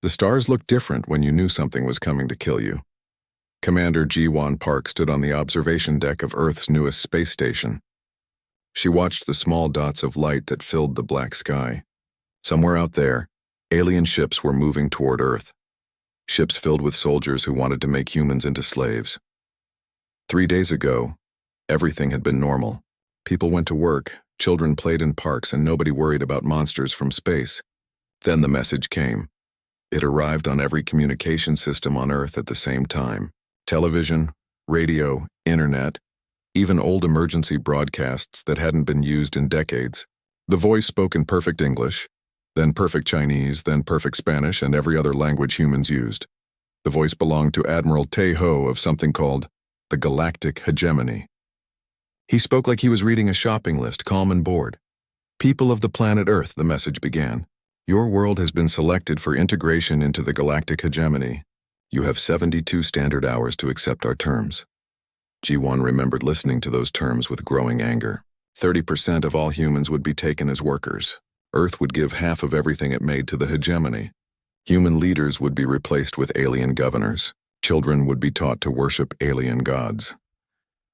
The stars looked different when you knew something was coming to kill you. Commander Ji-won Park stood on the observation deck of Earth's newest space station. She watched the small dots of light that filled the black sky. Somewhere out there, alien ships were moving toward Earth. Ships filled with soldiers who wanted to make humans into slaves. 3 days ago, everything had been normal. People went to work, children played in parks, and nobody worried about monsters from space. Then the message came. It arrived on every communication system on Earth at the same time. Television, radio, internet, even old emergency broadcasts that hadn't been used in decades. The voice spoke in perfect English, then perfect Chinese, then perfect Spanish, and every other language humans used. The voice belonged to Admiral Tae-ho of something called the Galactic Hegemony. He spoke like he was reading a shopping list, calm and bored. People of the planet Earth, the message began. Your world has been selected for integration into the Galactic Hegemony. You have 72 standard hours to accept our terms. Ji-won remembered listening to those terms with growing anger. 30% of all humans would be taken as workers. Earth would give half of everything it made to the hegemony. Human leaders would be replaced with alien governors. Children would be taught to worship alien gods.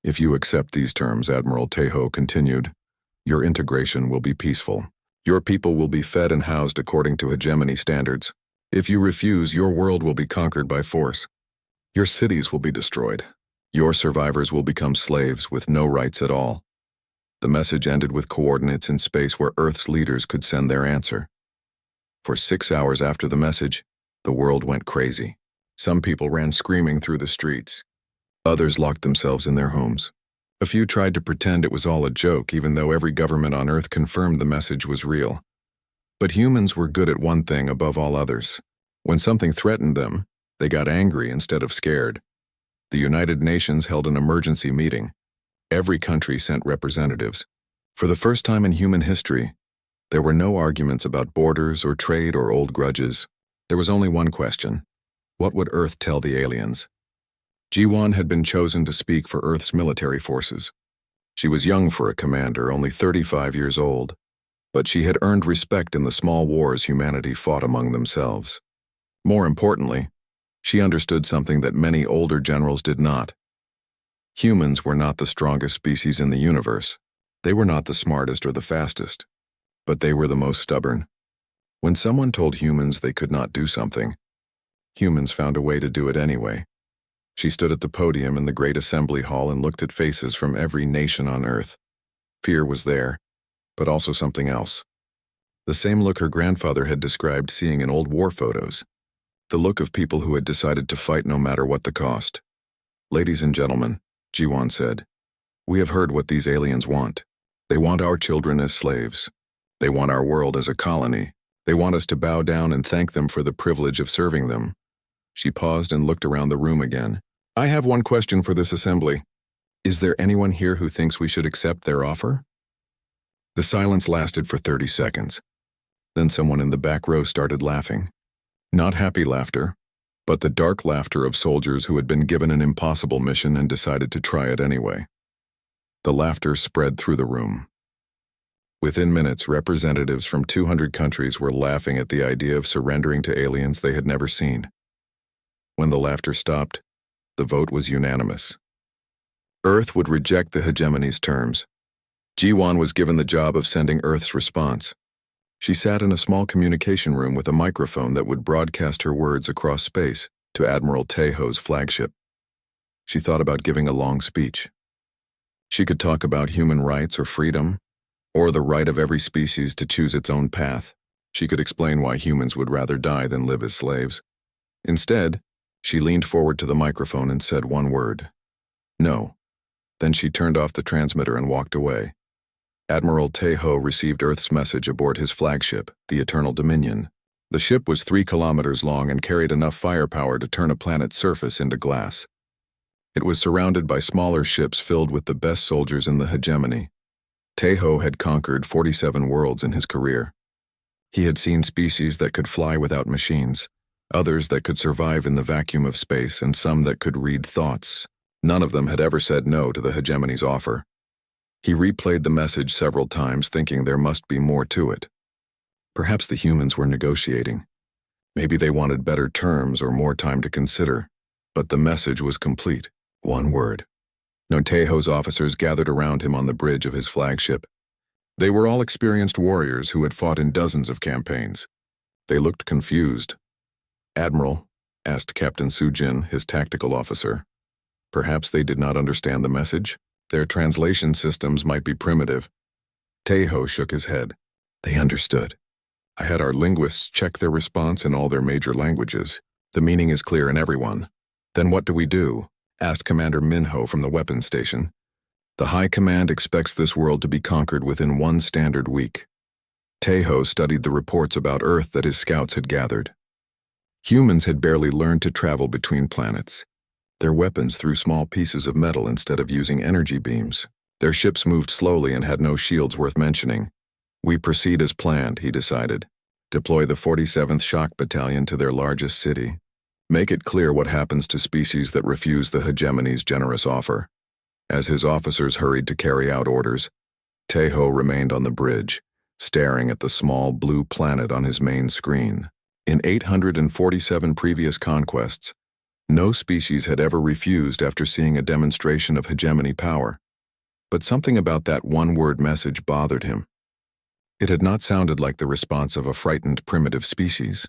If you accept these terms, Admiral Tae-ho continued, your integration will be peaceful. Your people will be fed and housed according to hegemony standards. If you refuse, your world will be conquered by force. Your cities will be destroyed. Your survivors will become slaves with no rights at all. The message ended with coordinates in space where Earth's leaders could send their answer. For 6 hours after the message, the world went crazy. Some people ran screaming through the streets. Others locked themselves in their homes. A few tried to pretend it was all a joke, even though every government on Earth confirmed the message was real. But humans were good at one thing above all others. When something threatened them, they got angry instead of scared. The United Nations held an emergency meeting. Every country sent representatives. For the first time in human history, there were no arguments about borders or trade or old grudges. There was only one question. What would Earth tell the aliens? Ji-won had been chosen to speak for Earth's military forces. She was young for a commander, only 35 years old, but she had earned respect in the small wars humanity fought among themselves. More importantly, she understood something that many older generals did not. Humans were not the strongest species in the universe. They were not the smartest or the fastest, but they were the most stubborn. When someone told humans they could not do something, humans found a way to do it anyway. She stood at the podium in the great assembly hall and looked at faces from every nation on Earth. Fear was there, but also something else. The same look her grandfather had described seeing in old war photos. The look of people who had decided to fight no matter what the cost. Ladies and gentlemen, Ji-won said, we have heard what these aliens want. They want our children as slaves. They want our world as a colony. They want us to bow down and thank them for the privilege of serving them. She paused and looked around the room again. I have one question for this assembly. Is there anyone here who thinks we should accept their offer? The silence lasted for 30 seconds. Then someone in the back row started laughing. Not happy laughter, but the dark laughter of soldiers who had been given an impossible mission and decided to try it anyway. The laughter spread through the room. Within minutes, representatives from 200 countries were laughing at the idea of surrendering to aliens they had never seen. When the laughter stopped, the vote was unanimous. Earth would reject the hegemony's terms. Ji-won was given the job of sending Earth's response. She sat in a small communication room with a microphone that would broadcast her words across space to Admiral Tae-ho's flagship. She thought about giving a long speech. She could talk about human rights or freedom, or the right of every species to choose its own path. She could explain why humans would rather die than live as slaves. Instead, she leaned forward to the microphone and said one word. No. Then she turned off the transmitter and walked away. Admiral Tae-ho received Earth's message aboard his flagship, the Eternal Dominion. The ship was 3 kilometers long and carried enough firepower to turn a planet's surface into glass. It was surrounded by smaller ships filled with the best soldiers in the hegemony. Tae-ho had conquered 47 worlds in his career. He had seen species that could fly without machines, others that could survive in the vacuum of space, and some that could read thoughts. None of them had ever said no to the hegemony's offer. He replayed the message several times, thinking there must be more to it. Perhaps the humans were negotiating. Maybe they wanted better terms or more time to consider, but the message was complete. One word. Notejo's officers gathered around him on the bridge of his flagship. They were all experienced warriors who had fought in dozens of campaigns. They looked confused. "Admiral," asked Captain Sujin, his tactical officer. Perhaps they did not understand the message? Their translation systems might be primitive. Tejo shook his head. They understood. I had our linguists check their response in all their major languages. The meaning is clear in everyone. Then what do we do? Asked Commander Minho from the weapons station. The High Command expects this world to be conquered within one standard week. Tejo studied the reports about Earth that his scouts had gathered. Humans had barely learned to travel between planets. Their weapons threw small pieces of metal instead of using energy beams. Their ships moved slowly and had no shields worth mentioning. We proceed as planned, he decided. Deploy the 47th Shock Battalion to their largest city. Make it clear what happens to species that refuse the hegemony's generous offer. As his officers hurried to carry out orders, Tejo remained on the bridge, staring at the small blue planet on his main screen. In 847 previous conquests, no species had ever refused after seeing a demonstration of hegemony power. But something about that one-word message bothered him. It had not sounded like the response of a frightened primitive species.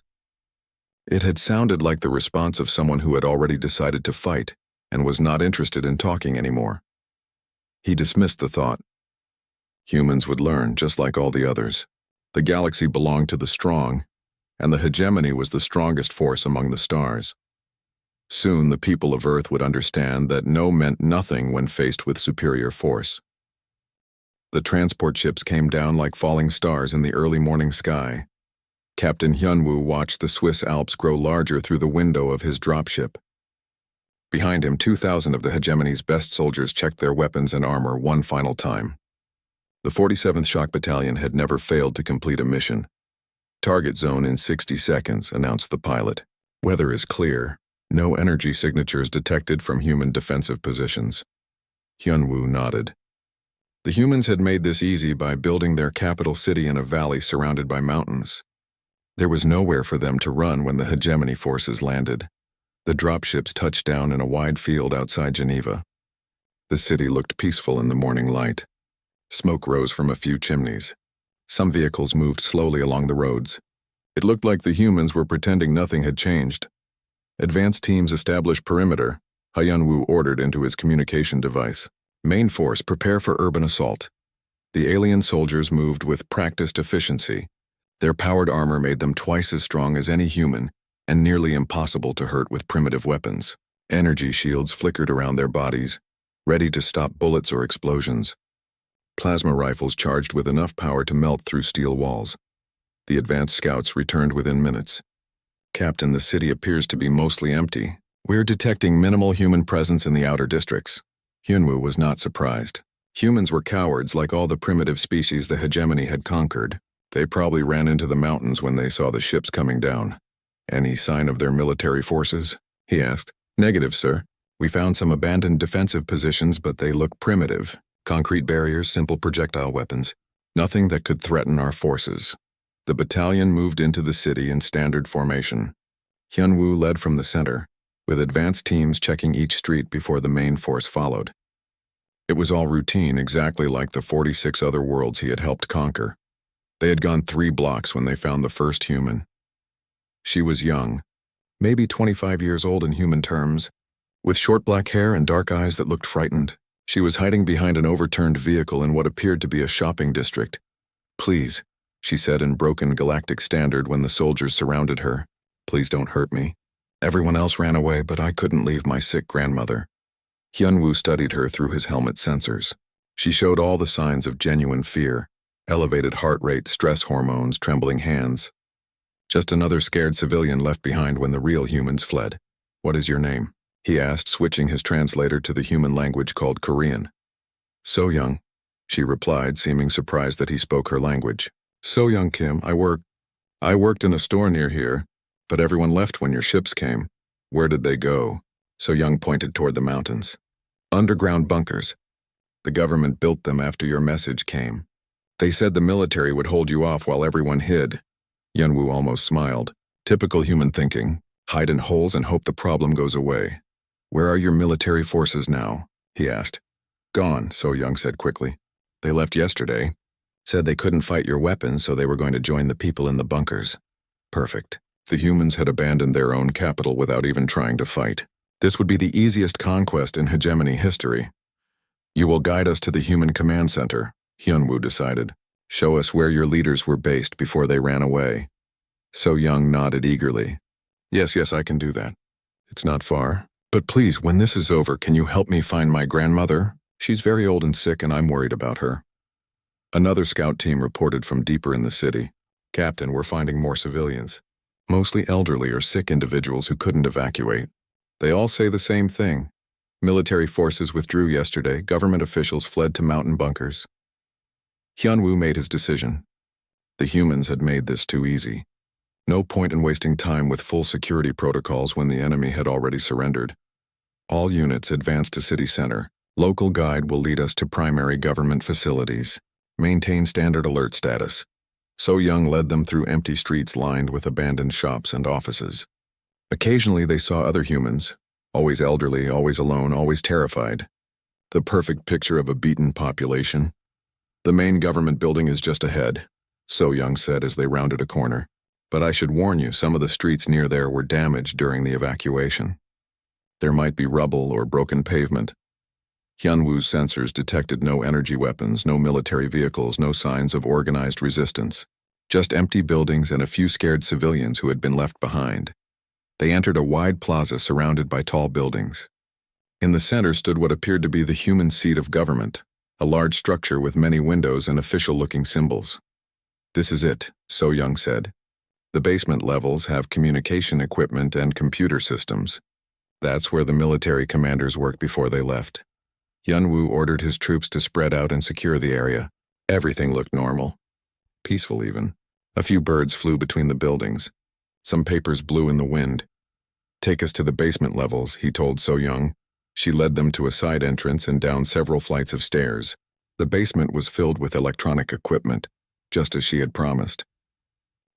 It had sounded like the response of someone who had already decided to fight and was not interested in talking anymore. He dismissed the thought. Humans would learn just like all the others. The galaxy belonged to the strong, and the hegemony was the strongest force among the stars. Soon the people of Earth would understand that no meant nothing when faced with superior force. The transport ships came down like falling stars in the early morning sky. Captain Hyunwoo watched the Swiss Alps grow larger through the window of his dropship. Behind him, 2,000 of the hegemony's best soldiers checked their weapons and armor one final time. The 47th Shock Battalion had never failed to complete a mission. Target zone in 60 seconds, announced the pilot. Weather is clear. No energy signatures detected from human defensive positions. Hyunwoo nodded. The humans had made this easy by building their capital city in a valley surrounded by mountains. There was nowhere for them to run when the hegemony forces landed. The dropships touched down in a wide field outside Geneva. The city looked peaceful in the morning light. Smoke rose from a few chimneys. Some vehicles moved slowly along the roads. It looked like the humans were pretending nothing had changed. Advanced teams establish perimeter, Hyunwoo ordered into his communication device. Main force, prepare for urban assault. The alien soldiers moved with practiced efficiency. Their powered armor made them twice as strong as any human, and nearly impossible to hurt with primitive weapons. Energy shields flickered around their bodies, ready to stop bullets or explosions. Plasma rifles charged with enough power to melt through steel walls. The advanced scouts returned within minutes. Captain, the city appears to be mostly empty. We're detecting minimal human presence in the outer districts. Hyunwoo was not surprised. Humans were cowards like all the primitive species the hegemony had conquered. They probably ran into the mountains when they saw the ships coming down. Any sign of their military forces? He asked. Negative, sir. We found some abandoned defensive positions, but they look primitive. Concrete barriers, simple projectile weapons. Nothing that could threaten our forces. The battalion moved into the city in standard formation. Hyunwoo led from the center, with advanced teams checking each street before the main force followed. It was all routine, exactly like the 46 other worlds he had helped conquer. They had gone 3 blocks when they found the first human. She was young, maybe 25 years old in human terms, with short black hair and dark eyes that looked frightened. She was hiding behind an overturned vehicle in what appeared to be a shopping district. Please, she said in broken Galactic Standard when the soldiers surrounded her. Please don't hurt me. Everyone else ran away, but I couldn't leave my sick grandmother. Hyunwoo studied her through his helmet sensors. She showed all the signs of genuine fear: elevated heart rate, stress hormones, trembling hands. Just another scared civilian left behind when the real humans fled. What is your name? He asked, switching his translator to the human language called Korean. So Young, she replied, seeming surprised that he spoke her language. So Young Kim, I worked in a store near here, but everyone left when your ships came. Where did they go? So Young pointed toward the mountains. Underground bunkers. The government built them after your message came. They said the military would hold you off while everyone hid. Hyunwoo almost smiled. Typical human thinking, hide in holes and hope the problem goes away. Where are your military forces now? He asked. Gone, So Young said quickly. They left yesterday. Said they couldn't fight your weapons, so they were going to join the people in the bunkers. Perfect. The humans had abandoned their own capital without even trying to fight. This would be the easiest conquest in hegemony history. You will guide us to the human command center, Hyunwoo decided. Show us where your leaders were based before they ran away. So Young nodded eagerly. Yes, I can do that. It's not far. But please, when this is over, can you help me find my grandmother? She's very old and sick, and I'm worried about her. Another scout team reported from deeper in the city. Captain, we're finding more civilians. Mostly elderly or sick individuals who couldn't evacuate. They all say the same thing. Military forces withdrew yesterday. Government officials fled to mountain bunkers. Hyunwoo made his decision. The humans had made this too easy. No point in wasting time with full security protocols when the enemy had already surrendered. All units advance to city center. Local guide will lead us to primary government facilities. Maintain standard alert status. So Young led them through empty streets lined with abandoned shops and offices. Occasionally they saw other humans, always elderly, always alone, always terrified. The perfect picture of a beaten population. The main government building is just ahead, So Young said as they rounded a corner. But I should warn you, some of the streets near there were damaged during the evacuation. There might be rubble or broken pavement. Hyunwoo's sensors detected no energy weapons, no military vehicles, no signs of organized resistance. Just empty buildings and a few scared civilians who had been left behind. They entered a wide plaza surrounded by tall buildings. In the center stood what appeared to be the human seat of government, a large structure with many windows and official-looking symbols. This is it, So Young said. The basement levels have communication equipment and computer systems. That's where the military commanders worked before they left. Hyunwoo ordered his troops to spread out and secure the area. Everything looked normal. Peaceful even. A few birds flew between the buildings. Some papers blew in the wind. Take us to the basement levels, he told So Young. She led them to a side entrance and down several flights of stairs. The basement was filled with electronic equipment, just as she had promised.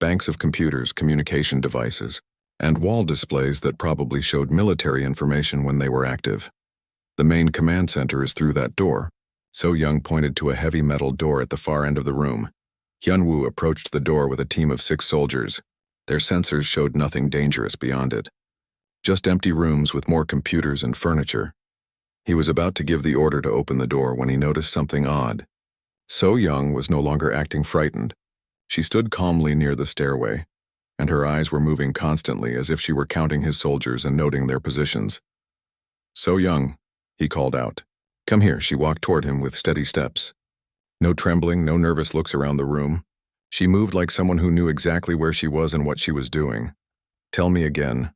Banks of computers, communication devices, and wall displays that probably showed military information when they were active. The main command center is through that door. So Young pointed to a heavy metal door at the far end of the room. Hyunwoo approached the door with a team of 6 soldiers. Their sensors showed nothing dangerous beyond it. Just empty rooms with more computers and furniture. He was about to give the order to open the door when he noticed something odd. So Young was no longer acting frightened. She stood calmly near the stairway, and her eyes were moving constantly as if she were counting his soldiers and noting their positions. So Young, he called out. Come here. She walked toward him with steady steps. No trembling, no nervous looks around the room. She moved like someone who knew exactly where she was and what she was doing. Tell me again,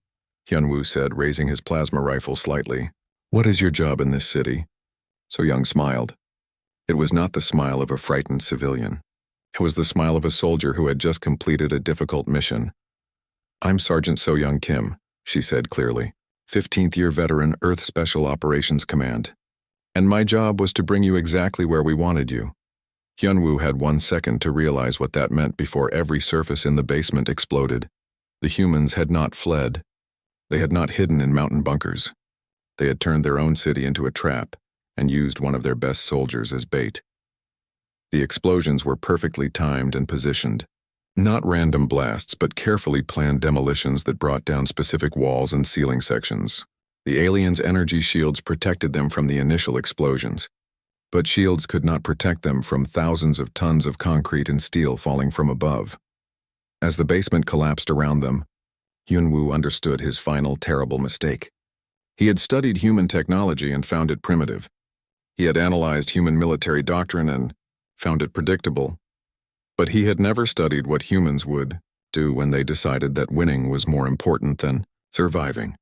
Hyunwoo said, raising his plasma rifle slightly. What is your job in this city? So Young smiled. It was not the smile of a frightened civilian. It was the smile of a soldier who had just completed a difficult mission. I'm Sergeant So Young Kim, she said clearly, 15th-year veteran Earth Special Operations Command. And my job was to bring you exactly where we wanted you. Hyunwoo had 1 second to realize what that meant before every surface in the basement exploded. The humans had not fled. They had not hidden in mountain bunkers. They had turned their own city into a trap and used one of their best soldiers as bait. The explosions were perfectly timed and positioned. Not random blasts, but carefully planned demolitions that brought down specific walls and ceiling sections. The aliens' energy shields protected them from the initial explosions. But shields could not protect them from thousands of tons of concrete and steel falling from above. As the basement collapsed around them, Hyunwoo understood his final terrible mistake. He had studied human technology and found it primitive. He had analyzed human military doctrine and found it predictable. But he had never studied what humans would do when they decided that winning was more important than surviving.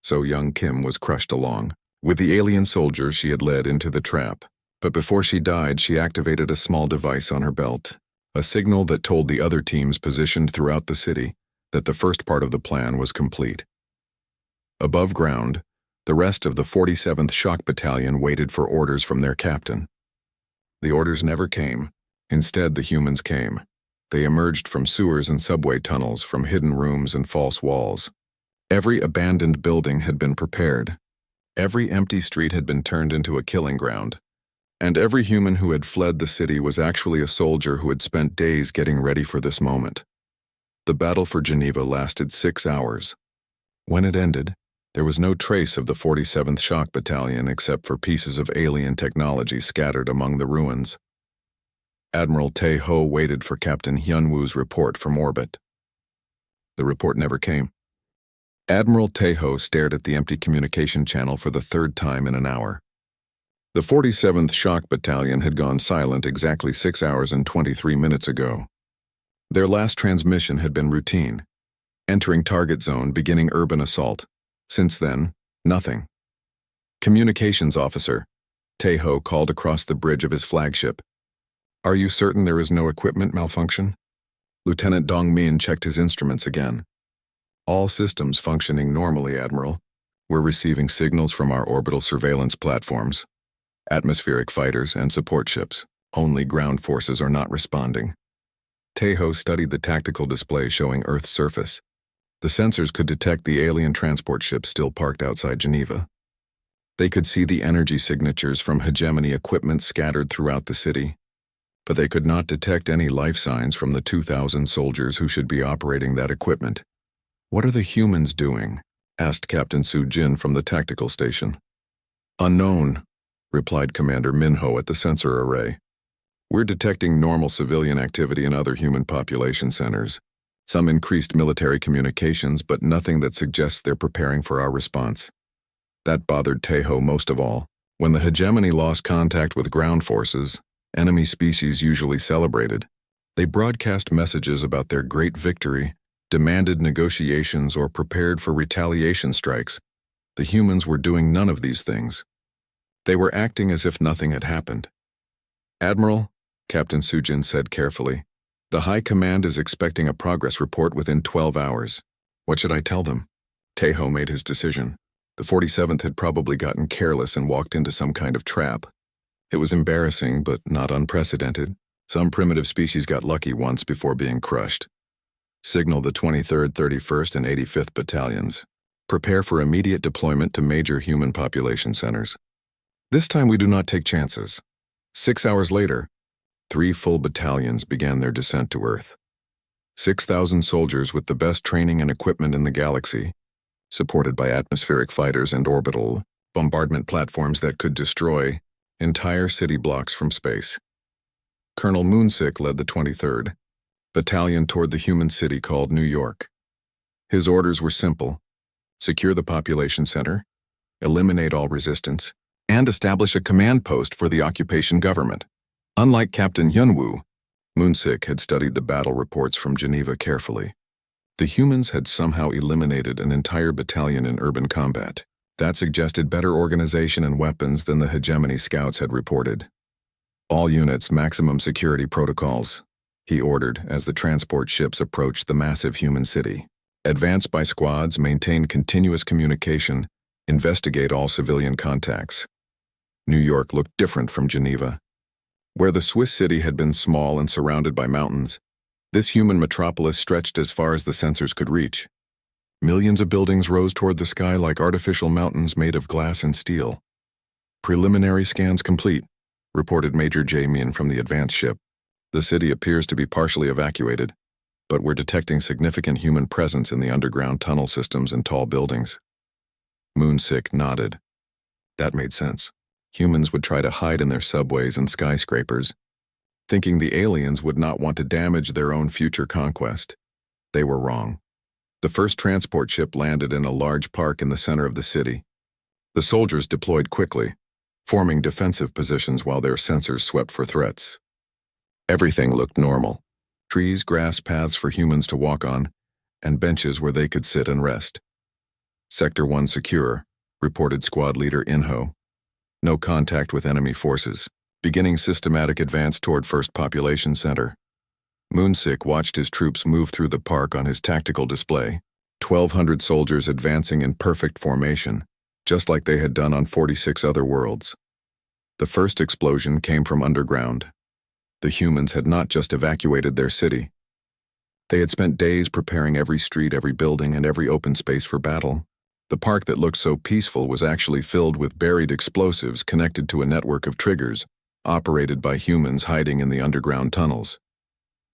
So young Kim was crushed along with the alien soldiers she had led into the trap. But before she died, she activated a small device on her belt, a signal that told the other teams positioned throughout the city that the first part of the plan was complete. Above ground, the rest of the 47th Shock Battalion waited for orders from their captain. The orders never came. Instead, the humans came. They emerged from sewers and subway tunnels, from hidden rooms and false walls. Every abandoned building had been prepared. Every empty street had been turned into a killing ground. And every human who had fled the city was actually a soldier who had spent days getting ready for this moment. The battle for Geneva lasted 6 hours. When it ended, there was no trace of the 47th Shock Battalion except for pieces of alien technology scattered among the ruins. Admiral Tae-ho waited for Captain Hyun-woo's report from orbit. The report never came. Admiral Tae-ho stared at the empty communication channel for the 3rd time in an hour. The 47th Shock Battalion had gone silent exactly 6 hours and 23 minutes ago. Their last transmission had been routine, entering target zone, beginning urban assault. Since then, nothing. Communications officer, Tae-ho called across the bridge of his flagship. Are you certain there is no equipment malfunction? Lieutenant Dong-min checked his instruments again. All systems functioning normally, Admiral. We're receiving signals from our orbital surveillance platforms, atmospheric fighters, and support ships. Only ground forces are not responding. Tae-ho studied the tactical display showing Earth's surface. The sensors could detect the alien transport ships still parked outside Geneva. They could see the energy signatures from hegemony equipment scattered throughout the city, but they could not detect any life signs from the 2,000 soldiers who should be operating that equipment. What are the humans doing? Asked Captain Soo-jin from the tactical station. Unknown, replied Commander Min-ho at the sensor array. We're detecting normal civilian activity in other human population centers. Some increased military communications, but nothing that suggests they're preparing for our response. That bothered Tae-ho most of all. When the hegemony lost contact with ground forces, enemy species usually celebrated. They broadcast messages about their great victory, demanded negotiations, or prepared for retaliation strikes. The humans were doing none of these things. They were acting as if nothing had happened. Admiral, Captain Soo-jin said carefully, the High Command is expecting a progress report within 12 hours. What should I tell them? Tae-ho made his decision. The 47th had probably gotten careless and walked into some kind of trap. It was embarrassing, but not unprecedented. Some primitive species got lucky once before being crushed. Signal the 23rd, 31st, and 85th Battalions. Prepare for immediate deployment to major human population centers. This time we do not take chances. 6 hours later, 3 full battalions began their descent to Earth. 6,000 soldiers with the best training and equipment in the galaxy, supported by atmospheric fighters and orbital bombardment platforms that could destroy entire city blocks from space. Colonel Moonsik led the 23rd Battalion toward the human city called New York. His orders were simple: secure the population center, eliminate all resistance, and establish a command post for the occupation government. Unlike Captain Hyun-woo, Moonsik had studied the battle reports from Geneva carefully. The humans had somehow eliminated an entire battalion in urban combat. That suggested better organization and weapons than the hegemony scouts had reported. All units, maximum security protocols, he ordered as the transport ships approached the massive human city. Advance by squads, maintain continuous communication, investigate all civilian contacts. New York looked different from Geneva. Where the Swiss city had been small and surrounded by mountains, this human metropolis stretched as far as the sensors could reach. Millions of buildings rose toward the sky like artificial mountains made of glass and steel. Preliminary scans complete, reported Major Jae-min from the advance ship. The city appears to be partially evacuated, but we're detecting significant human presence in the underground tunnel systems and tall buildings. Moonsik nodded. That made sense. Humans would try to hide in their subways and skyscrapers, thinking the aliens would not want to damage their own future conquest. They were wrong. The first transport ship landed in a large park in the center of the city. The soldiers deployed quickly, forming defensive positions while their sensors swept for threats. Everything looked normal. Trees, grass paths for humans to walk on, and benches where they could sit and rest. Sector 1 secure, reported squad leader In-ho. No contact with enemy forces. Beginning systematic advance toward first population center. Moonsik watched his troops move through the park on his tactical display. 1,200 soldiers advancing in perfect formation, just like they had done on 46 other worlds. The first explosion came from underground. The humans had not just evacuated their city, They had spent days preparing every street, every building, and every open space for battle. The park that looked so peaceful was actually filled with buried explosives connected to a network of triggers, operated by humans hiding in the underground tunnels.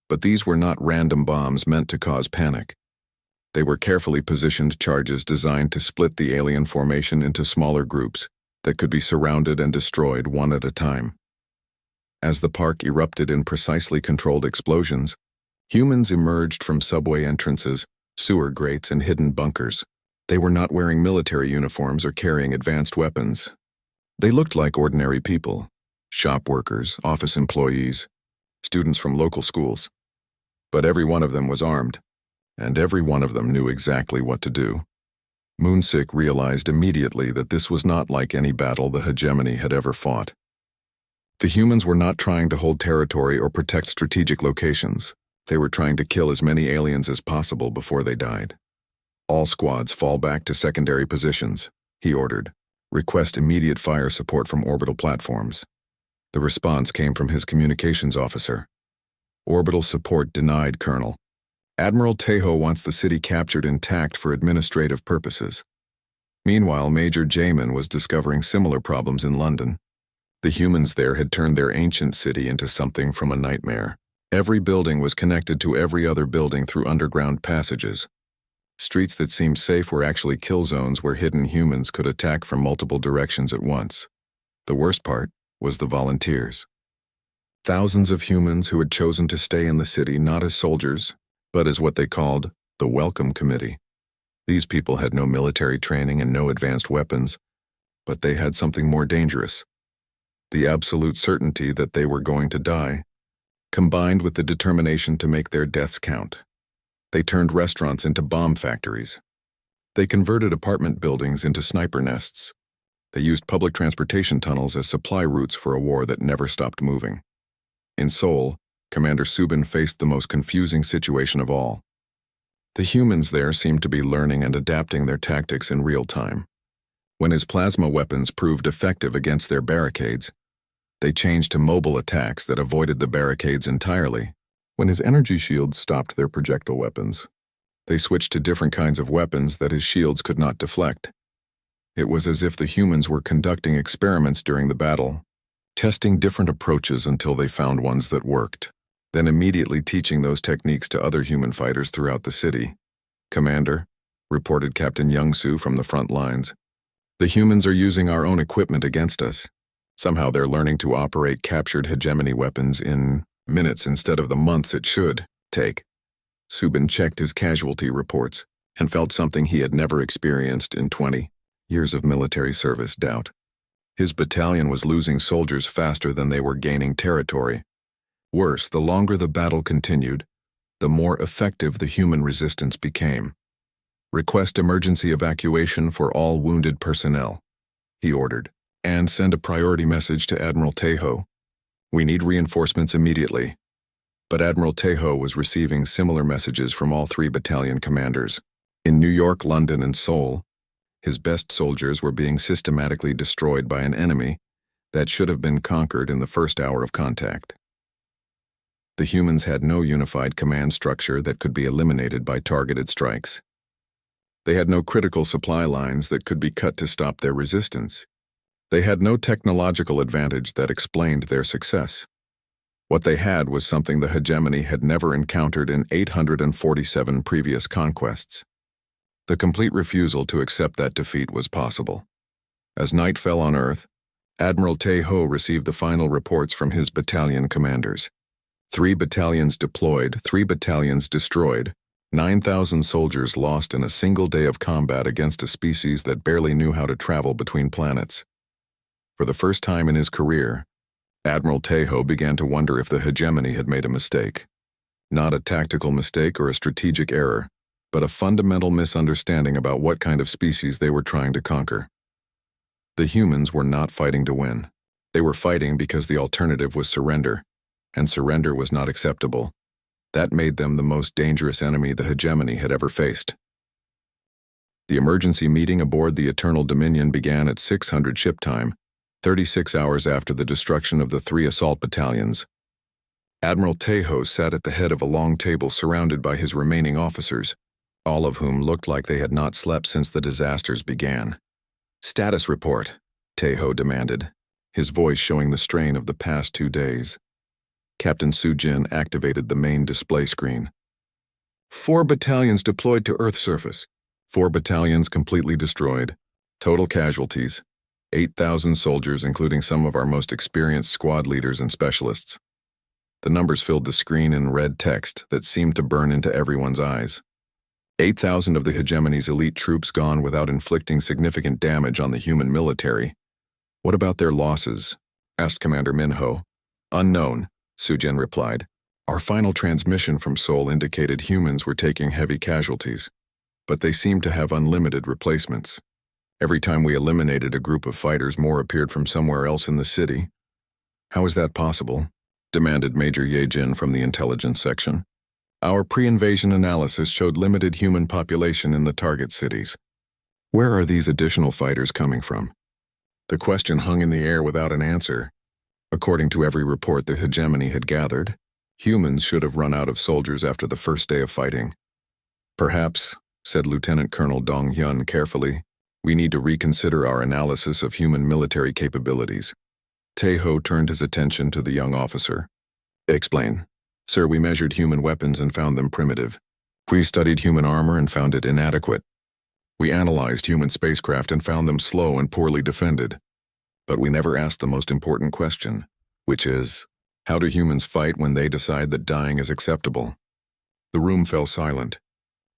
But these were not random bombs meant to cause panic. They were carefully positioned charges designed to split the alien formation into smaller groups that could be surrounded and destroyed one at a time. As the park erupted in precisely controlled explosions, humans emerged from subway entrances, sewer grates, and hidden bunkers. They were not wearing military uniforms or carrying advanced weapons. They looked like ordinary people, shop workers, office employees, students from local schools. But every one of them was armed, and every one of them knew exactly what to do. Moonsick realized immediately that this was not like any battle the hegemony had ever fought. The humans were not trying to hold territory or protect strategic locations. They were trying to kill as many aliens as possible before they died. All squads fall back to secondary positions, he ordered. Request immediate fire support from orbital platforms. The response came from his communications officer. Orbital support denied, Colonel. Admiral Tejo wants the city captured intact for administrative purposes. Meanwhile, Major Jamin was discovering similar problems in London. The humans there had turned their ancient city into something from a nightmare. Every building was connected to every other building through underground passages. Streets that seemed safe were actually kill zones where hidden humans could attack from multiple directions at once. The worst part was the volunteers. Thousands of humans who had chosen to stay in the city not as soldiers, but as what they called the Welcome Committee. These people had no military training and no advanced weapons, but they had something more dangerous. The absolute certainty that they were going to die, combined with the determination to make their deaths count. They turned restaurants into bomb factories. They converted apartment buildings into sniper nests. They used public transportation tunnels as supply routes for a war that never stopped moving. In Seoul, Commander Subin faced the most confusing situation of all. The humans there seemed to be learning and adapting their tactics in real time. When his plasma weapons proved effective against their barricades, they changed to mobile attacks that avoided the barricades entirely. When his energy shields stopped their projectile weapons, they switched to different kinds of weapons that his shields could not deflect. It was as if the humans were conducting experiments during the battle, testing different approaches until they found ones that worked, then immediately teaching those techniques to other human fighters throughout the city. Commander, reported Captain Youngsu from the front lines, the humans are using our own equipment against us. Somehow they're learning to operate captured hegemony weapons in minutes instead of the months it should take. Subin checked his casualty reports and felt something he had never experienced in 20 years of military service: doubt. His battalion was losing soldiers faster than they were gaining territory. Worse, the longer the battle continued, the more effective the human resistance became. Request emergency evacuation for all wounded personnel, he ordered, and send a priority message to Admiral Tejo. We need reinforcements immediately. But Admiral Tejo was receiving similar messages from all three battalion commanders. In New York, London, and Seoul, his best soldiers were being systematically destroyed by an enemy that should have been conquered in the first hour of contact. The humans had no unified command structure that could be eliminated by targeted strikes. They had no critical supply lines that could be cut to stop their resistance. They had no technological advantage that explained their success. What they had was something the hegemony had never encountered in 847 previous conquests. The complete refusal to accept that defeat was possible. As night fell on Earth, Admiral Tejo received the final reports from his battalion commanders. 3 battalions deployed, 3 battalions destroyed, 9,000 soldiers lost in a single day of combat against a species that barely knew how to travel between planets. For the first time in his career, Admiral Tejo began to wonder if the hegemony had made a mistake. Not a tactical mistake or a strategic error, but a fundamental misunderstanding about what kind of species they were trying to conquer. The humans were not fighting to win. They were fighting because the alternative was surrender, and surrender was not acceptable. That made them the most dangerous enemy the hegemony had ever faced. The emergency meeting aboard the Eternal Dominion began at 600 ship time, 36 hours after the destruction of the 3 assault battalions. Admiral Tejo sat at the head of a long table surrounded by his remaining officers, all of whom looked like they had not slept since the disasters began. "Status report," Tejo demanded, his voice showing the strain of the past 2 days. Captain Sujin activated the main display screen. 4 battalions deployed to Earth's surface. 4 battalions completely destroyed. Total casualties: 8,000 soldiers, including some of our most experienced squad leaders and specialists. The numbers filled the screen in red text that seemed to burn into everyone's eyes. 8,000 of the hegemony's elite troops gone without inflicting significant damage on the human military. "What about their losses?" asked Commander Minho. "Unknown," Sujin replied. "Our final transmission from Seoul indicated humans were taking heavy casualties, but they seemed to have unlimited replacements. Every time we eliminated a group of fighters, more appeared from somewhere else in the city." "How is that possible?" demanded Major Yejin from the intelligence section. "Our pre-invasion analysis showed limited human population in the target cities. Where are these additional fighters coming from?" The question hung in the air without an answer. According to every report the hegemony had gathered, humans should have run out of soldiers after the first day of fighting. "Perhaps," said Lieutenant Colonel Dong Hyun carefully, "we need to reconsider our analysis of human military capabilities." Tejo turned his attention to the young officer. "Explain." "Sir, we measured human weapons and found them primitive. We studied human armor and found it inadequate. We analyzed human spacecraft and found them slow and poorly defended. But we never asked the most important question, which is, how do humans fight when they decide that dying is acceptable?" The room fell silent.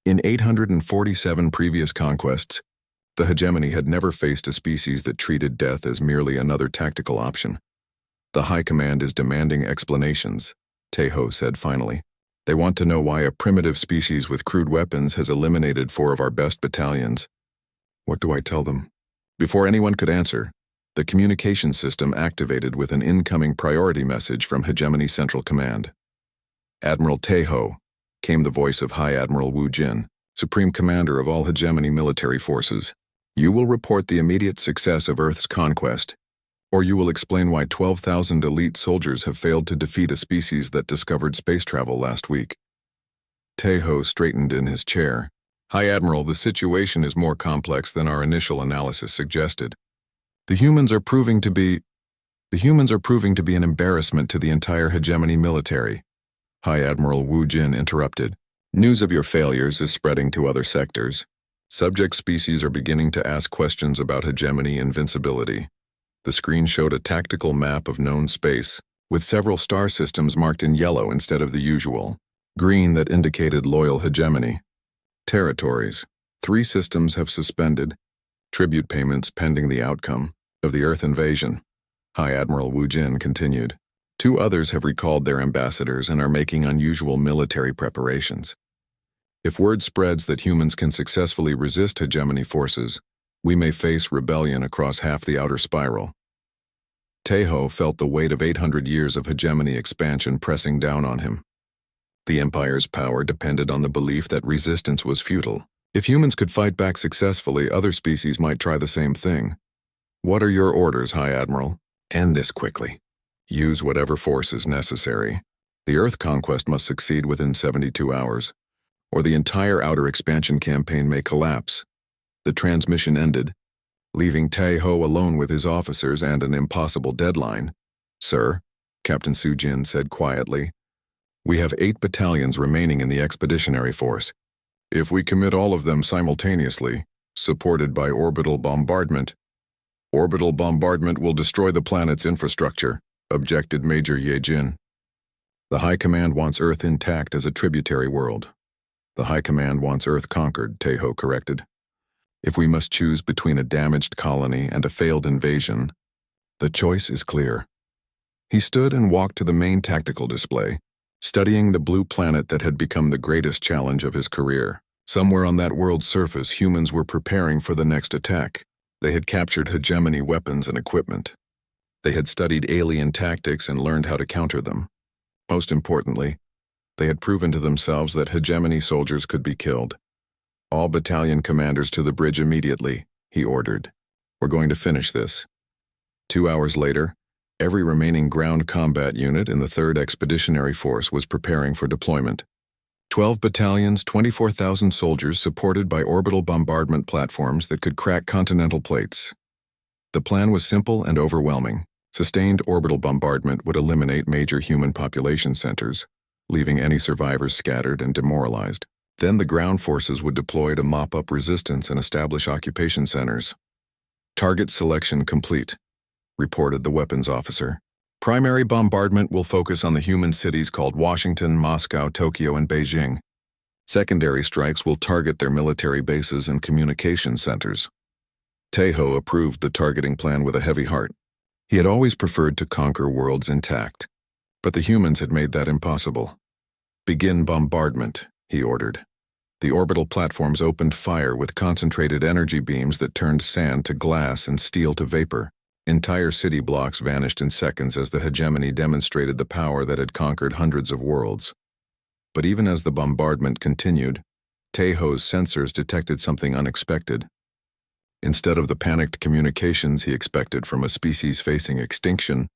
In 847 previous conquests, the hegemony had never faced a species that treated death as merely another tactical option. "The High Command is demanding explanations," Tejo said finally. "They want to know why a primitive species with crude weapons has eliminated 4 of our best battalions." "What do I tell them?" Before anyone could answer, the communication system activated with an incoming priority message from Hegemony Central Command. "Admiral Tejo," came the voice of High Admiral Wu Jin, Supreme Commander of all hegemony military forces. "You will report the immediate success of Earth's conquest, or you will explain why 12,000 elite soldiers have failed to defeat a species that discovered space travel last week." Tejo straightened in his chair. "High Admiral, the situation is more complex than our initial analysis suggested. The humans are proving to be an embarrassment to the entire hegemony military." High Admiral Wu Jin interrupted. "News of your failures is spreading to other sectors. Subject species are beginning to ask questions about hegemony invincibility." The screen showed a tactical map of known space, with several star systems marked in yellow instead of the usual green that indicated loyal hegemony. Territories. 3 systems have suspended tribute payments pending the outcome of the Earth invasion. High Admiral Wu Jin continued. 2 others have recalled their ambassadors and are making unusual military preparations. If word spreads that humans can successfully resist hegemony forces, we may face rebellion across half the outer spiral. Tejo felt the weight of 800 years of hegemony expansion pressing down on him. The Empire's power depended on the belief that resistance was futile. If humans could fight back successfully, other species might try the same thing. "What are your orders, High Admiral?" "End this quickly. Use whatever force is necessary. The Earth conquest must succeed within 72 hours, or the entire outer expansion campaign may collapse." The transmission ended, leaving Tejo alone with his officers and an impossible deadline. "Sir," Captain Sujin said quietly, "we have 8 battalions remaining in the expeditionary force. If we commit all of them simultaneously, supported by orbital bombardment will destroy the planet's infrastructure," objected Major Yejin. "The High Command wants Earth intact as a tributary world." "The High Command wants Earth conquered," Tejo corrected. "If we must choose between a damaged colony and a failed invasion, the choice is clear." He stood and walked to the main tactical display, studying the blue planet that had become the greatest challenge of his career. Somewhere on that world's surface, humans were preparing for the next attack. They had captured hegemony weapons and equipment. They had studied alien tactics and learned how to counter them. Most importantly, they had proven to themselves that hegemony soldiers could be killed. "All battalion commanders to the bridge immediately," he ordered. "We're going to finish this." 2 hours later, Every remaining ground combat unit in the 3rd Expeditionary Force was preparing for deployment. 12 battalions, 24,000 soldiers supported by orbital bombardment platforms that could crack continental plates. The plan was simple and overwhelming. Sustained orbital bombardment would eliminate major human population centers, leaving any survivors scattered and demoralized. Then the ground forces would deploy to mop up resistance and establish occupation centers. Target selection complete, reported the weapons officer. Primary bombardment will focus on the human cities called Washington, Moscow, Tokyo, and Beijing. Secondary strikes will target their military bases and communication centers. Tejo approved the targeting plan with a heavy heart. He had always preferred to conquer worlds intact, but the humans had made that impossible. Begin bombardment, he ordered. The orbital platforms opened fire with concentrated energy beams that turned sand to glass and steel to vapor. Entire city blocks vanished in seconds as the hegemony demonstrated the power that had conquered hundreds of worlds. But even as the bombardment continued, Tejo's sensors detected something unexpected. Instead of the panicked communications he expected from a species facing extinction,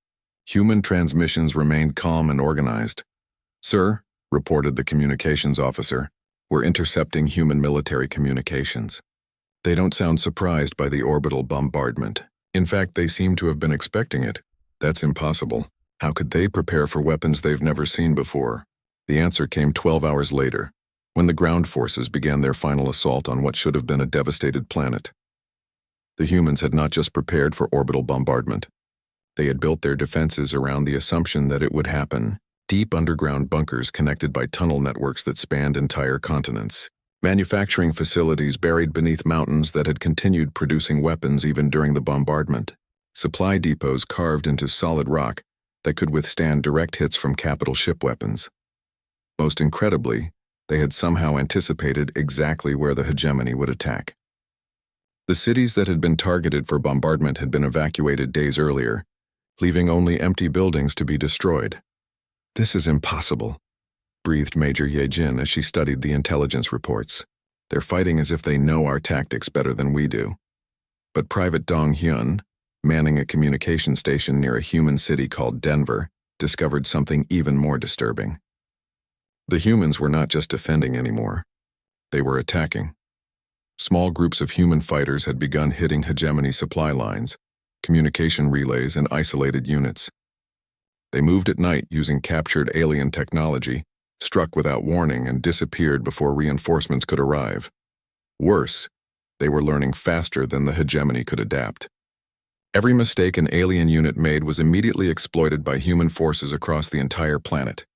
human transmissions remained calm and organized. "Sir," reported the communications officer, "we're intercepting human military communications." They don't sound surprised by the orbital bombardment. In fact, they seem to have been expecting it. That's impossible. How could they prepare for weapons they've never seen before? The answer came 12 hours later, when the ground forces began their final assault on what should have been a devastated planet. The humans had not just prepared for orbital bombardment. They had built their defenses around the assumption that it would happen. Deep underground bunkers connected by tunnel networks that spanned entire continents. Manufacturing facilities buried beneath mountains that had continued producing weapons even during the bombardment. Supply depots carved into solid rock that could withstand direct hits from capital ship weapons. Most incredibly, they had somehow anticipated exactly where the hegemony would attack. The cities that had been targeted for bombardment had been evacuated days earlier, leaving only empty buildings to be destroyed. "This is impossible," breathed Major Yejin as she studied the intelligence reports. "They're fighting as if they know our tactics better than we do." But Private Dong Hyun, manning a communication station near a human city called Denver, discovered something even more disturbing. The humans were not just defending anymore. They were attacking. Small groups of human fighters had begun hitting hegemony supply lines, communication relays, and isolated units. They moved at night using captured alien technology, struck without warning, and disappeared before reinforcements could arrive. Worse, they were learning faster than the hegemony could adapt. Every mistake an alien unit made was immediately exploited by human forces across the entire planet.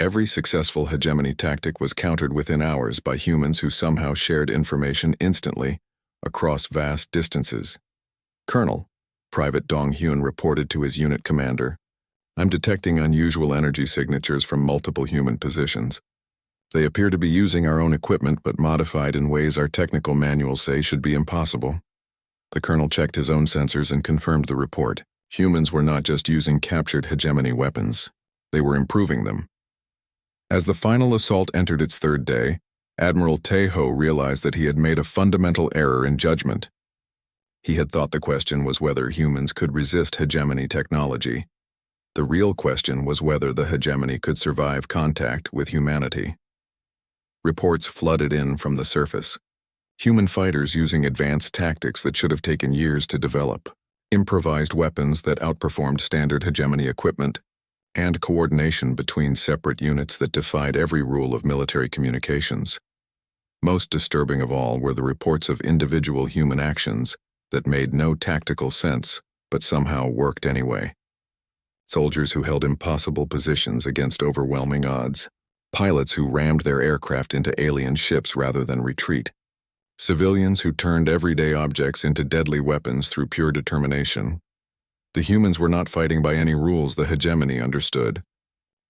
Every successful hegemony tactic was countered within hours by humans who somehow shared information instantly across vast distances. "Colonel," Private Dong Hyun reported to his unit commander, "I'm detecting unusual energy signatures from multiple human positions. They appear to be using our own equipment but modified in ways our technical manuals say should be impossible." The colonel checked his own sensors and confirmed the report. Humans were not just using captured hegemony weapons. They were improving them. As the final assault entered its 3rd day, Admiral Tejo realized that he had made a fundamental error in judgment. He had thought the question was whether humans could resist hegemony technology. The real question was whether the hegemony could survive contact with humanity. Reports flooded in from the surface. Human fighters using advanced tactics that should have taken years to develop, improvised weapons that outperformed standard hegemony equipment, and coordination between separate units that defied every rule of military communications. Most disturbing of all were the reports of individual human actions that made no tactical sense but somehow worked anyway. Soldiers who held impossible positions against overwhelming odds. Pilots who rammed their aircraft into alien ships rather than retreat. Civilians who turned everyday objects into deadly weapons through pure determination. The humans were not fighting by any rules the hegemony understood.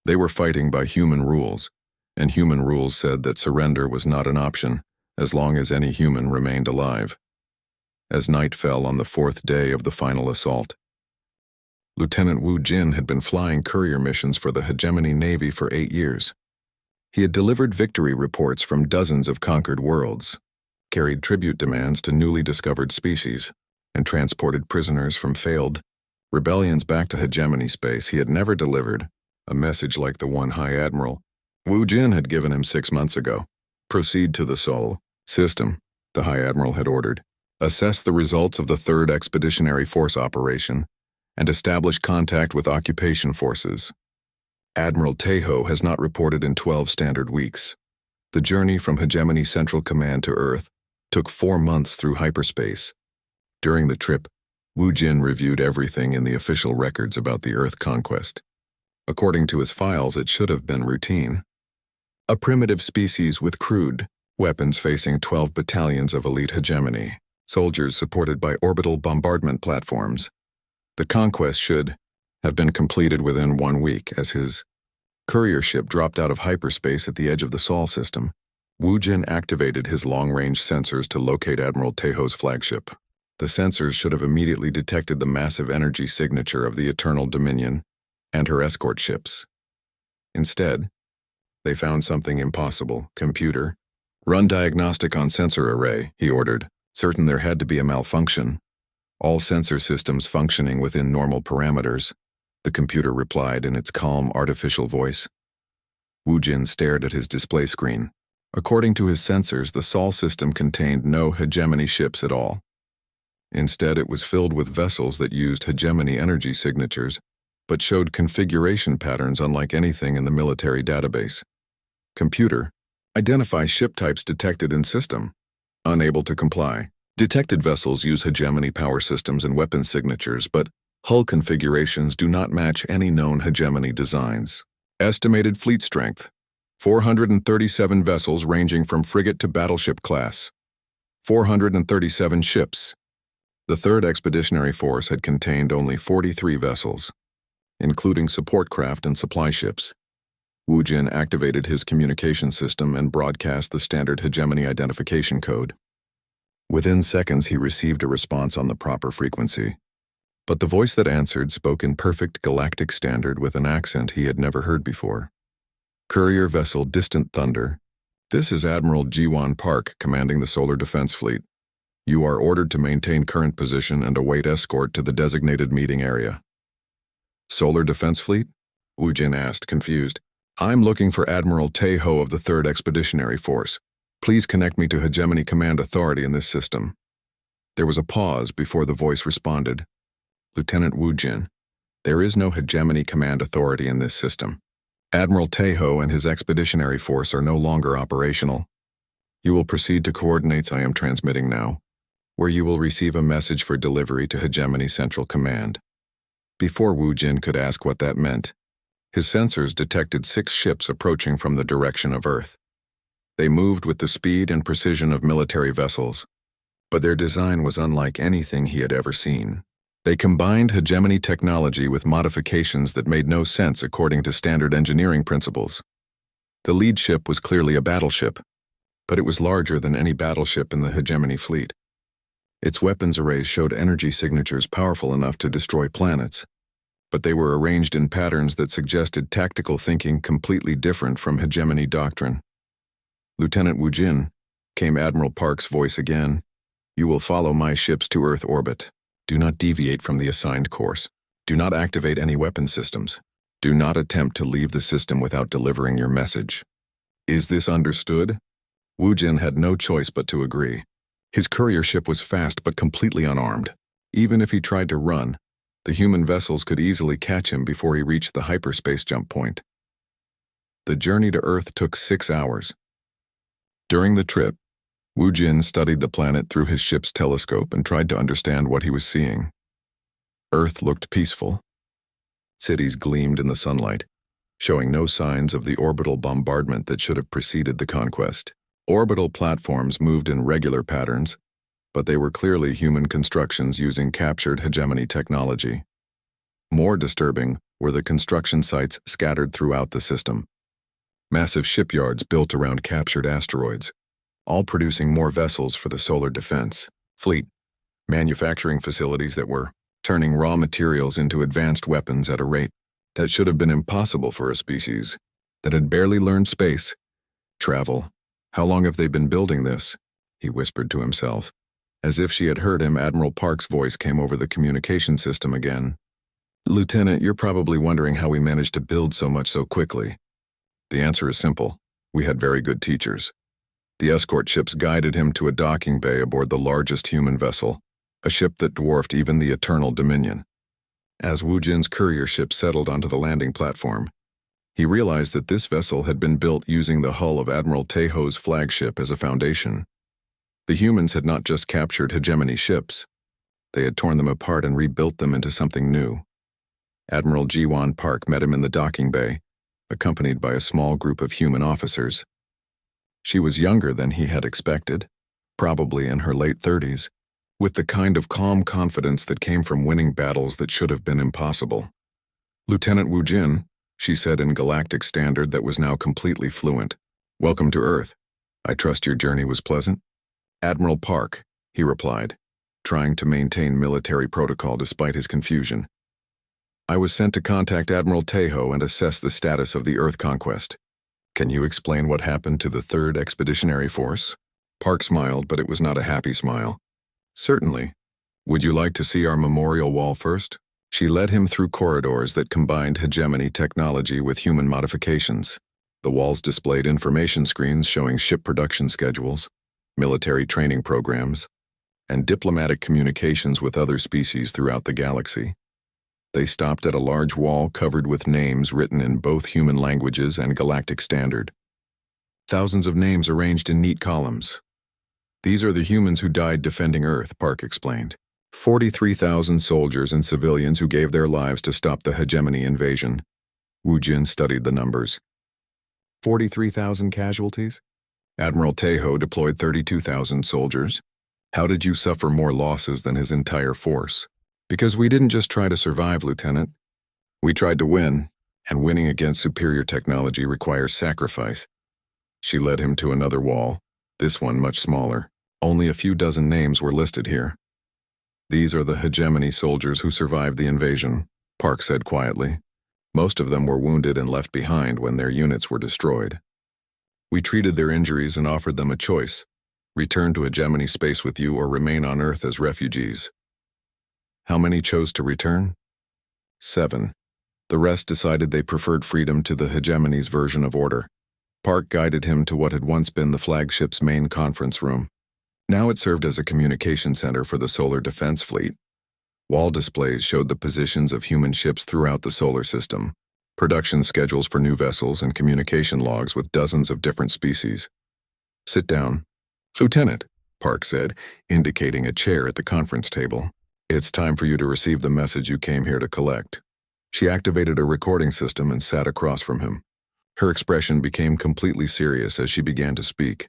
They were fighting by human rules, and human rules said that surrender was not an option as long as any human remained alive. As night fell on the 4th day of the final assault, Lieutenant Wu Jin had been flying courier missions for the hegemony Navy for 8 years. He had delivered victory reports from dozens of conquered worlds, carried tribute demands to newly discovered species, and transported prisoners from failed rebellions back to hegemony space he had never delivered, a message like the one High Admiral Wu Jin had given him 6 months ago. Proceed to the Sol system, the High Admiral had ordered. Assess the results of the 3rd Expeditionary Force operation and establish contact with occupation forces. Admiral Tejo has not reported in 12 standard weeks. The journey from Hegemony Central Command to Earth took 4 months through hyperspace. During the trip, Wu Jin reviewed everything in the official records about the Earth conquest. According to his files, it should have been routine. A primitive species with crude weapons facing 12 battalions of elite hegemony, soldiers supported by orbital bombardment platforms. The conquest should have been completed within 1 week as his courier ship dropped out of hyperspace at the edge of the Sol system. Wu Jin activated his long-range sensors to locate Admiral Tejo's flagship. The sensors should have immediately detected the massive energy signature of the Eternal Dominion and her escort ships. Instead, they found something impossible. Computer, run diagnostic on sensor array, he ordered, certain there had to be a malfunction. All sensor systems functioning within normal parameters, the computer replied in its calm, artificial voice. Wu Jin stared at his display screen. According to his sensors, the Sol system contained no hegemony ships at all. Instead, it was filled with vessels that used hegemony energy signatures, but showed configuration patterns unlike anything in the military database. Computer, identify ship types detected in system. Unable to comply. Detected vessels use hegemony power systems and weapon signatures, but hull configurations do not match any known hegemony designs. Estimated fleet strength, 437 vessels ranging from frigate to battleship class. 437 ships. The 3rd Expeditionary Force had contained only 43 vessels, including support craft and supply ships. Wu Jin activated his communication system and broadcast the standard hegemony identification code. Within seconds, he received a response on the proper frequency. But the voice that answered spoke in perfect galactic standard with an accent he had never heard before. Courier vessel Distant Thunder. This is Admiral Jiwan Park, commanding the Solar Defense Fleet. You are ordered to maintain current position and await escort to the designated meeting area. Solar Defense Fleet? Wu Jin asked, confused. I'm looking for Admiral Tejo of the 3rd Expeditionary Force. Please connect me to Hegemony Command Authority in this system. There was a pause before the voice responded. Lieutenant Wu Jin, there is no Hegemony Command Authority in this system. Admiral Tejo and his Expeditionary Force are no longer operational. You will proceed to coordinates I am transmitting now, where you will receive a message for delivery to Hegemony Central Command. Before Wu Jin could ask what that meant, his sensors detected 6 ships approaching from the direction of Earth. They moved with the speed and precision of military vessels, but their design was unlike anything he had ever seen. They combined hegemony technology with modifications that made no sense according to standard engineering principles. The lead ship was clearly a battleship, but it was larger than any battleship in the hegemony fleet. Its weapons arrays showed energy signatures powerful enough to destroy planets, but they were arranged in patterns that suggested tactical thinking completely different from hegemony doctrine. Lieutenant Wu Jin, came Admiral Park's voice again. You will follow my ships to Earth orbit. Do not deviate from the assigned course. Do not activate any weapon systems. Do not attempt to leave the system without delivering your message. Is this understood? Wu Jin had no choice but to agree. His courier ship was fast but completely unarmed. Even if he tried to run, the human vessels could easily catch him before he reached the hyperspace jump point. The journey to Earth took 6 hours. During the trip, Wu Jin studied the planet through his ship's telescope and tried to understand what he was seeing. Earth looked peaceful. Cities gleamed in the sunlight, showing no signs of the orbital bombardment that should have preceded the conquest. Orbital platforms moved in regular patterns, but they were clearly human constructions using captured hegemony technology. More disturbing were the construction sites scattered throughout the system. Massive shipyards built around captured asteroids, all producing more vessels for the solar defense fleet, manufacturing facilities that were turning raw materials into advanced weapons at a rate that should have been impossible for a species that had barely learned space travel. How long have they been building this? He whispered to himself. As if she had heard him, Admiral Park's voice came over the communication system again. Lieutenant, you're probably wondering how we managed to build so much so quickly. The answer is simple. We had very good teachers. The escort ships guided him to a docking bay aboard the largest human vessel, a ship that dwarfed even the Eternal Dominion. As Wu Jin's courier ship settled onto the landing platform, he realized that this vessel had been built using the hull of Admiral Teiho's flagship as a foundation. The humans had not just captured hegemony ships. They had torn them apart and rebuilt them into something new. Admiral Ji-Wan Park met him in the docking bay, accompanied by a small group of human officers. She was younger than he had expected, probably in her late 30s, with the kind of calm confidence that came from winning battles that should have been impossible. "Lieutenant Wu Jin," she said in Galactic Standard that was now completely fluent. "Welcome to Earth. I trust your journey was pleasant?" "Admiral Park," he replied, trying to maintain military protocol despite his confusion. "I was sent to contact Admiral Teiho and assess the status of the Earth conquest. Can you explain what happened to the 3rd Expeditionary Force?" Park smiled, but it was not a happy smile. "Certainly. Would you like to see our memorial wall first?" She led him through corridors that combined hegemony technology with human modifications. The walls displayed information screens showing ship production schedules, military training programs, and diplomatic communications with other species throughout the galaxy. They stopped at a large wall covered with names written in both human languages and Galactic Standard. Thousands of names arranged in neat columns. "These are the humans who died defending Earth," Park explained. 43,000 soldiers and civilians who gave their lives to stop the hegemony invasion. Wu Jin studied the numbers. 43,000 casualties? Admiral Teiho deployed 32,000 soldiers. How did you suffer more losses than his entire force? Because we didn't just try to survive, Lieutenant. We tried to win, and winning against superior technology requires sacrifice. She led him to another wall, this one much smaller. Only a few dozen names were listed here. "These are the hegemony soldiers who survived the invasion," Park said quietly. "Most of them were wounded and left behind when their units were destroyed. We treated their injuries and offered them a choice: return to hegemony space with you or remain on Earth as refugees." How many chose to return? 7. The rest decided they preferred freedom to the hegemony's version of order. Park guided him to what had once been the flagship's main conference room. Now it served as a communication center for the Solar Defense Fleet. Wall displays showed the positions of human ships throughout the solar system, production schedules for new vessels, and communication logs with dozens of different species. "Sit down." "Lieutenant," Park said, indicating a chair at the conference table. "It's time for you to receive the message you came here to collect." She activated a recording system and sat across from him. Her expression became completely serious as she began to speak.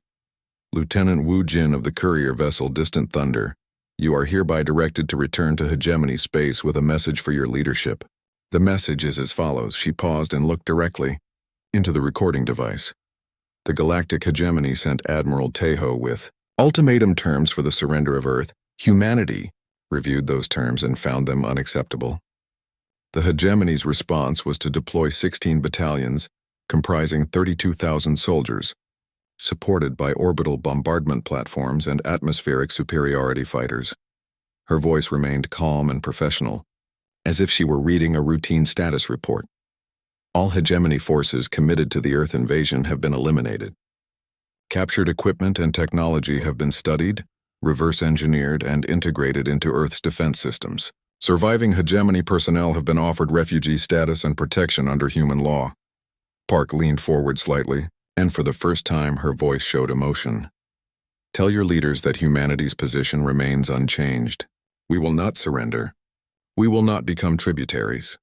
"Lieutenant Wu Jin of the courier vessel Distant Thunder, you are hereby directed to return to hegemony space with a message for your leadership. The message is as follows." She paused and looked directly into the recording device. "The Galactic Hegemony sent Admiral Teiho with ultimatum terms for the surrender of Earth. Humanity reviewed those terms and found them unacceptable. The hegemony's response was to deploy 16 battalions, comprising 32,000 soldiers, supported by orbital bombardment platforms and atmospheric superiority fighters." Her voice remained calm and professional, as if she were reading a routine status report. "All hegemony forces committed to the Earth invasion have been eliminated. Captured equipment and technology have been studied, reverse-engineered, and integrated into Earth's defense systems. Surviving hegemony personnel have been offered refugee status and protection under human law." Park leaned forward slightly, and for the first time her voice showed emotion. "Tell your leaders that humanity's position remains unchanged. We will not surrender. We will not become tributaries.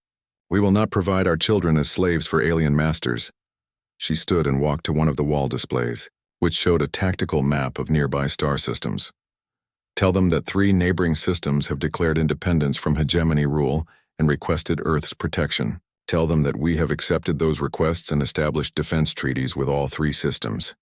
We will not provide our children as slaves for alien masters." She stood and walked to one of the wall displays, which showed a tactical map of nearby star systems. "Tell them that 3 neighboring systems have declared independence from hegemony rule and requested Earth's protection. Tell them that we have accepted those requests and established defense treaties with all 3 systems.